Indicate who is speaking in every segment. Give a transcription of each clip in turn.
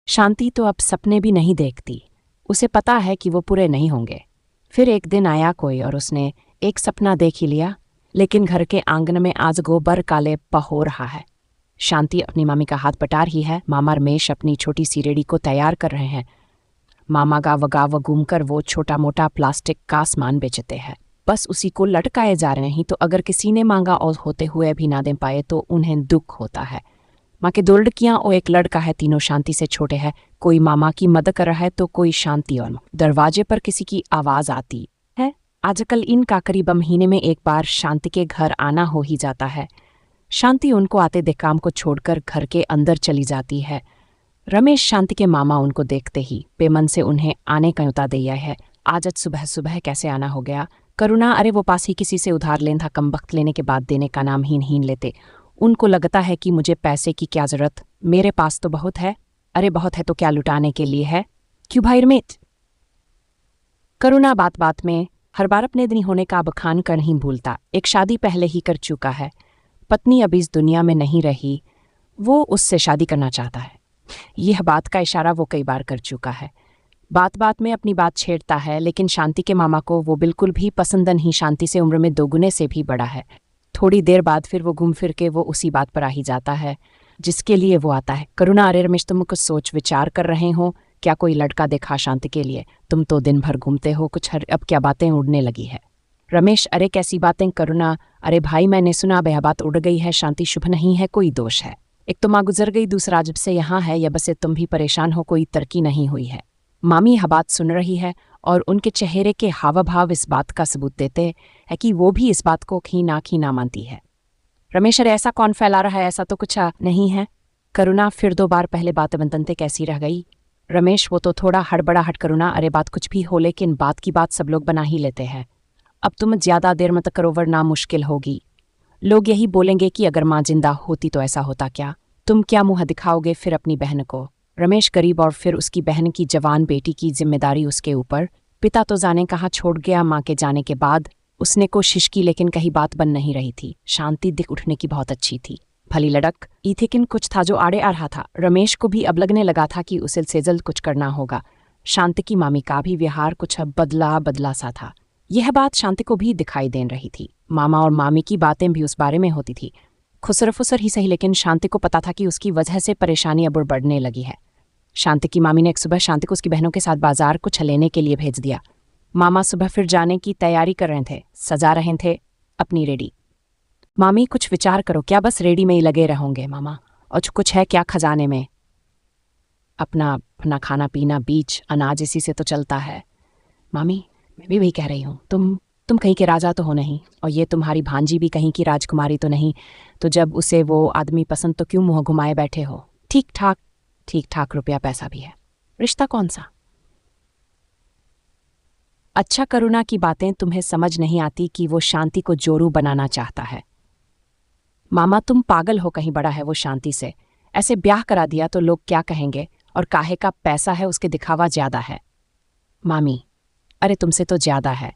Speaker 1: शांति तो अब सपने भी नहीं देखती। उसे पता है कि वो पूरे नहीं होंगे। फिर एक दिन आया कोई और उसने एक सपना देख ही लिया, लेकिन घर के आंगन में आज गोबर काले हो रहा है। शांति अपनी मामी का हाथ पटा रही है। मामा रमेश अपनी छोटी सी रेडी को तैयार कर रहे हैं। मामा गाव घूमकर वो छोटा मोटा प्लास्टिक का सामान बेचते हैं। बस उसी को लटकाए जा रहे हैं, तो अगर किसी ने मांगा और होते हुए भी ना दे पाए तो उन्हें दुख होता है। माँ के दो लड़कियां और एक लड़का है, तीनों शांति से छोटे हैं। कोई मामा की मदद कर रहा है तो कोई शांति। और दरवाजे पर किसी की आवाज आती है। आजकल इनका करीब महीने में एक बार शांति के घर आना हो ही जाता है। शांति उनको आते देख काम को छोड़कर घर के अंदर चली जाती है। रमेश शांति के मामा उनको देखते ही बेमन से उन्हें आने का न्योता दिया है। आज सुबह सुबह कैसे आना हो गया? करुणा, अरे वो पास ही किसी से उधार लेन था, कम वक्त लेने के बाद देने का नाम हीन लेते। उनको लगता है कि मुझे पैसे की क्या जरूरत, मेरे पास तो बहुत है। अरे बहुत है तो क्या लुटाने के लिए है? क्यों भाई रमेश? करुणा बात बात में हर बार अपने दिन होने का बखान कर नहीं भूलता। एक शादी पहले ही कर चुका है, पत्नी अभी इस दुनिया में नहीं रही, वो उससे शादी करना चाहता है। यह बात का इशारा वो कई बार कर चुका है। बात बात में अपनी बात छेड़ता है, लेकिन शांति के मामा को वो बिल्कुल भी पसंद नहीं। शांति से उम्र में 2 गुने से भी बड़ा है। थोड़ी देर बाद फिर वो घूम फिर के वो उसी बात पर आ ही जाता है जिसके लिए वो आता है। करुणा, अरे रमेश, तुम कुछ सोच विचार कर रहे हो क्या? कोई लड़का देखा शांति के लिए? तुम तो दिन भर घूमते हो कुछ, अब क्या बातें उड़ने लगी है? रमेश, अरे कैसी बातें? करुणा, अरे भाई मैंने सुना अब यह बात उड़ गई है। शांति शुभ नहीं है, कोई दोष है। एक तो माँ गुजर गई, दूसरा जब से यहाँ है या बस तुम भी परेशान हो, कोई तरक्की नहीं हुई है। मामी यह बात सुन रही है और उनके चेहरे के हाव भाव इस बात का सबूत देते हैं कि वो भी इस बात को खीना मानती है। रमेश, अरे ऐसा कौन फैला रहा है? ऐसा तो कुछ नहीं है। करुणा फिर 2 बार पहले बात बनते कैसी रह गई? रमेश, वो तो थोड़ा हड़बड़ाहट। करुणा, अरे बात कुछ भी हो, लेकिन बात की बात सब लोग बना ही लेते हैं। अब तुम ज्यादा देर मत करो वरना मुश्किल होगी। लोग यही बोलेंगे कि अगर माँ जिंदा होती तो ऐसा होता क्या? तुम क्या मुंह दिखाओगे फिर अपनी बहन को? रमेश गरीब और फिर उसकी बहन की जवान बेटी की जिम्मेदारी उसके ऊपर। पिता तो जाने कहाँ छोड़ गया। माँ के जाने के बाद उसने कोशिश की लेकिन कहीं बात बन नहीं रही थी। शांति दिख उठने की बहुत अच्छी थी, भली लड़क ई थी, किन कुछ था जो आड़े आ रहा था। रमेश को भी अब लगने लगा था कि उसे से जल्द कुछ करना होगा। शांति की मामी का भी व्यवहार कुछ बदला सा था। यह बात शांति को भी दिखाई दे रही थी। मामा और मामी की बातें भी उस बारे में होती थी, खुसर फुसर ही सही, लेकिन शांति को पता था कि उसकी वजह से परेशानी अब बढ़ने लगी है। शांति की मामी ने एक सुबह शांति को उसकी बहनों के साथ बाजार कुछ लेने के लिए भेज दिया। मामा सुबह फिर जाने की तैयारी कर रहे थे, सजा रहे थे अपनी रेडी। मामी, कुछ विचार करो, क्या बस रेडी में ही लगे रहोगे मामा? और कुछ है क्या खजाने में? अपना खाना पीना बीच अनाज इसी से तो चलता है। मामी, मैं भी वही कह रही हूँ। तुम कहीं के राजा तो हो नहीं, और ये तुम्हारी भांजी भी कहीं की राजकुमारी तो नहीं, तो जब उसे वो आदमी पसंद तो क्यों मुंह घुमाए बैठे हो? ठीक ठाक रुपया पैसा भी है, रिश्ता कौन सा? अच्छा, करुणा की बातें तुम्हें समझ नहीं आती कि वो शांति को जोरू बनाना चाहता है। मामा, तुम पागल हो कहीं? बड़ा है वो शांति से, ऐसे ब्याह करा दिया तो लोग क्या कहेंगे? और काहे का पैसा है, उसके दिखावा ज्यादा है। मामी, अरे तुमसे तो ज्यादा है,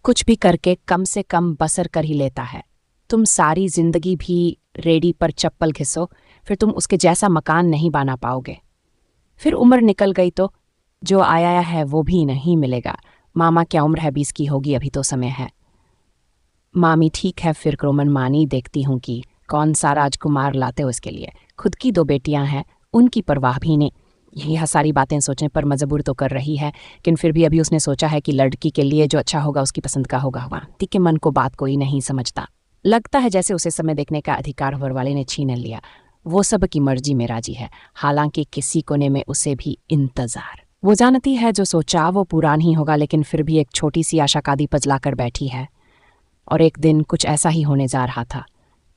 Speaker 1: कुछ भी करके कम से कम बसर कर ही लेता है। तुम सारी जिंदगी भी रेडी पर चप्पल घिसो, फिर तुम उसके जैसा मकान नहीं बना पाओगे। फिर उम्र निकल गई तो जो आया है वो भी नहीं मिलेगा। मामा, क्या उम्र है? 20 की होगी, अभी तो समय है। मामी, ठीक है फिर क्रोमन मानी, देखती हूँ कि कौन सा राजकुमार लाते हो इसके लिए। खुद की 2 बेटियां हैं, उनकी परवाह भी नहीं। यह सारी बातें सोचने पर मजबूर तो कर रही है, लेकिन फिर भी अभी उसने सोचा है कि लड़की के लिए जो अच्छा होगा उसकी पसंद का होगा। शांति के मन को बात कोई नहीं समझता। लगता है जैसे उसे समय देखने का अधिकार घर वाले ने छीन लिया। वो सब की मर्जी में राजी है, हालांकि किसी कोने में उसे भी इंतजार। वो जानती है जो सोचा वो पूरा नहीं होगा, लेकिन फिर भी एक छोटी सी आशा कादी पजलाकर बैठी है। और एक दिन कुछ ऐसा ही होने जा रहा था।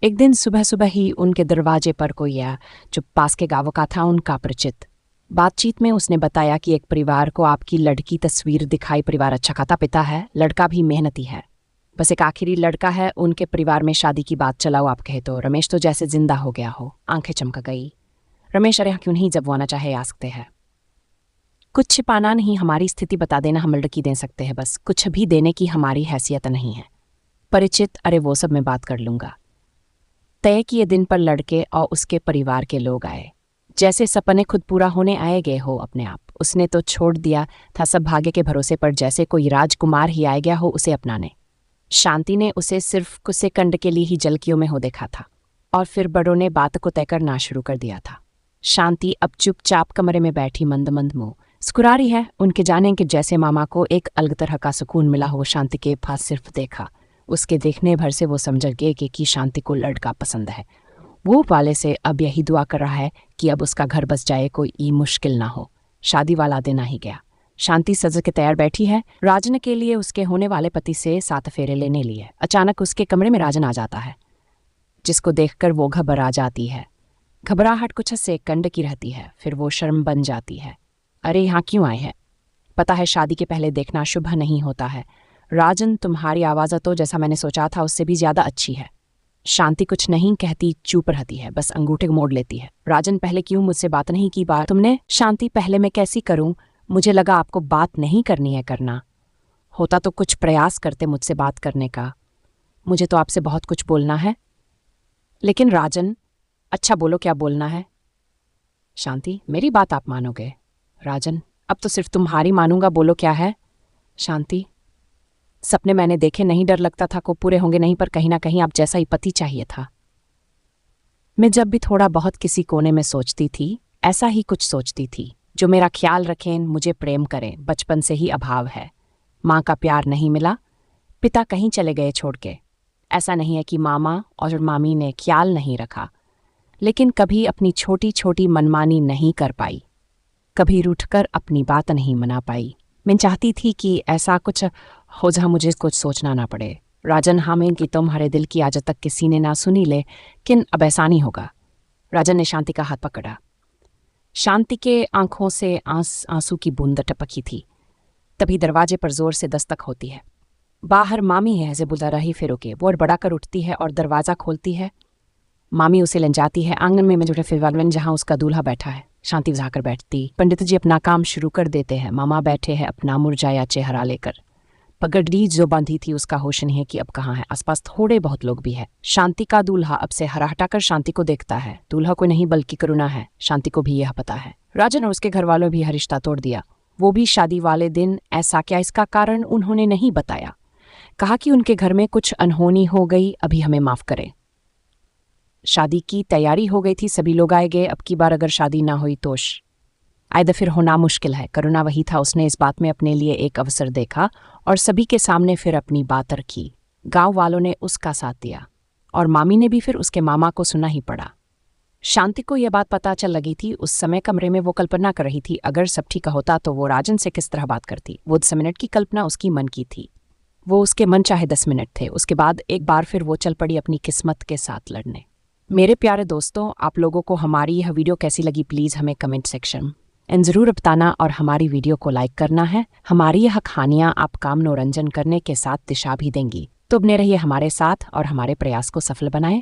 Speaker 1: एक दिन सुबह सुबह ही उनके दरवाजे पर कोई आया, जो पास के गांव का था, उनका परिचित। बातचीत में उसने बताया कि एक परिवार को आपकी लड़की तस्वीर दिखाई। परिवार अच्छा खाता पिता है, लड़का भी मेहनती है, बस एक आखिरी लड़का है। उनके परिवार में शादी की बात चलाओ आप कहे तो रमेश तो जैसे जिंदा हो गया हो, आंखें चमक गई। रमेश, अरे क्यों नहीं, जब वो आना चाहे आ सकते हैं। कुछ छिपाना नहीं, हमारी स्थिति बता देना, हम लड़की दे सकते हैं, बस कुछ भी देने की हमारी हैसियत नहीं है। परिचित, अरे वो सब मैं बात कर लूंगा। तय किए दिन पर लड़के और उसके परिवार के लोग आए। जैसे सपने खुद पूरा होने आए गए हो अपने आप। उसने तो छोड़ दिया था सब भाग्य के भरोसे पर, जैसे कोई राजकुमार ही आ गया हो उसे अपनाने। शांति ने उसे सिर्फ कुछ सेकंड के लिए ही झलकियों में हो देखा था और फिर बड़ों ने बात को तय करना शुरू कर दिया था। शांति अब चुपचाप कमरे में बैठी मंद मंद मुंह मुस्कुरा रही है। उनके जाने के जैसे मामा को एक अलग तरह का सुकून मिला हो। शांति के पास सिर्फ देखा, उसके देखने भर से वो समझ गए कि शांति को लड़का पसंद है। वो वाले से अब यही दुआ कर रहा है कि अब उसका घर बस जाए, कोई मुश्किल ना हो। शादी वाला दिन आ ही गया। शांति सज के तैयार बैठी है। राजन के लिए उसके होने वाले पति से 7 फेरे लेने लिए। अचानक उसके कमरे में राजन आ जाता है, जिसको देखकर वो घबरा जाती है। घबराहट कुछ सेकंड की रहती है, फिर वो शर्म बन जाती है। अरे यहाँ क्यों आए हैं? पता है शादी के पहले देखना शुभ नहीं होता है। राजन, तुम्हारी आवाज़ तो जैसा मैंने सोचा था उससे भी ज़्यादा अच्छी है। शांति कुछ नहीं कहती, चुप रहती है, बस अंगूठे मोड़ लेती है। राजन, पहले क्यों मुझसे बात नहीं की? बात तुमने? शांति, पहले मैं कैसी करूं? मुझे लगा आपको बात नहीं करनी है। करना होता तो कुछ प्रयास करते मुझसे बात करने का। मुझे तो आपसे बहुत कुछ बोलना है। लेकिन राजन, अच्छा बोलो, क्या बोलना है? शांति, मेरी बात आप मानोगे? राजन, अब तो सिर्फ तुम्हारी मानूंगा, बोलो क्या है? शांति, सपने मैंने देखे नहीं, डर लगता था को पूरे होंगे नहीं, पर कहीं ना कहीं आप जैसा ही पति चाहिए था। मैं जब भी थोड़ा बहुत किसी कोने में सोचती थी, ऐसा ही कुछ सोचती थी, जो मेरा ख्याल रखें, मुझे प्रेम करें। बचपन से ही अभाव है, माँ का प्यार नहीं मिला, पिता कहीं चले गए छोड़ के। ऐसा नहीं है कि मामा और मामी ने ख्याल नहीं रखा, लेकिन कभी अपनी छोटी छोटी मनमानी नहीं कर पाई, कभी रूठकर अपनी बात नहीं मना पाई। मैं चाहती थी कि ऐसा कुछ हो जहाँ मुझे कुछ सोचना ना पड़े। राजन, हाँ मैं कि तुम्हारे दिल की आज तक किसी ने ना सुनी, लेकिन अब ऐसा नहीं होगा। राजन ने शांति का हाथ पकड़ा। शांति के आंखों से आंसू की बूंद टपकी थी। तभी दरवाजे पर जोर से दस्तक होती है। बाहर मामी है, ऐसे बुला रही फिर के वो बड़ा कर उठती है और दरवाज़ा खोलती है। मामी उसे ले जाती है आंगन में जो फिर जहाँ उसका दूल्हा बैठा है। शांति जाकर बैठती। पंडित जी अपना काम शुरू कर देते हैं। मामा बैठे हैं अपना मुरझाया चेहरा लेकर। पगड़ी जो बांधी थी उसका होश नहीं है कि अब कहाँ है। आसपास थोड़े बहुत लोग भी है। शांति का दूल्हा अब से हरा हटाकर शांति को देखता है। दूल्हा को नहीं बल्कि करुणा है। शांति को भी यह पता है। राजन और उसके घर वालों भी रिश्ता तोड़ दिया, वो भी शादी वाले दिन। ऐसा क्या? इसका कारण उन्होंने नहीं बताया। कहा कि उनके घर में कुछ अनहोनी हो गई, अभी हमें माफ करें। शादी की तैयारी हो गई थी, सभी लोग आए गए। अब की बार अगर शादी ना हुई तो आयदा फिर होना मुश्किल है। करुणा वही था, उसने इस बात में अपने लिए एक अवसर देखा और सभी के सामने फिर अपनी बात रखी। गांव वालों ने उसका साथ दिया और मामी ने भी फिर उसके मामा को सुना ही पड़ा। शांति को यह बात पता चल लगी थी। उस समय कमरे में वो कल्पना कर रही थी, अगर सब ठीक होता तो वो राजन से किस तरह बात करती। वो 10 मिनट की कल्पना उसकी मन की थी। वो उसके मन चाहे 10 मिनट थे। उसके बाद एक बार फिर वो चल पड़ी अपनी किस्मत के साथ लड़ने। मेरे प्यारे दोस्तों, आप लोगों को हमारी यह वीडियो कैसी लगी प्लीज़ हमें कमेंट सेक्शन में ज़रूर बताना और हमारी वीडियो को लाइक करना है। हमारी यह कहानियाँ आपका मनोरंजन करने के साथ दिशा भी देंगी, तो बने रहिए हमारे साथ और हमारे प्रयास को सफल बनाएं।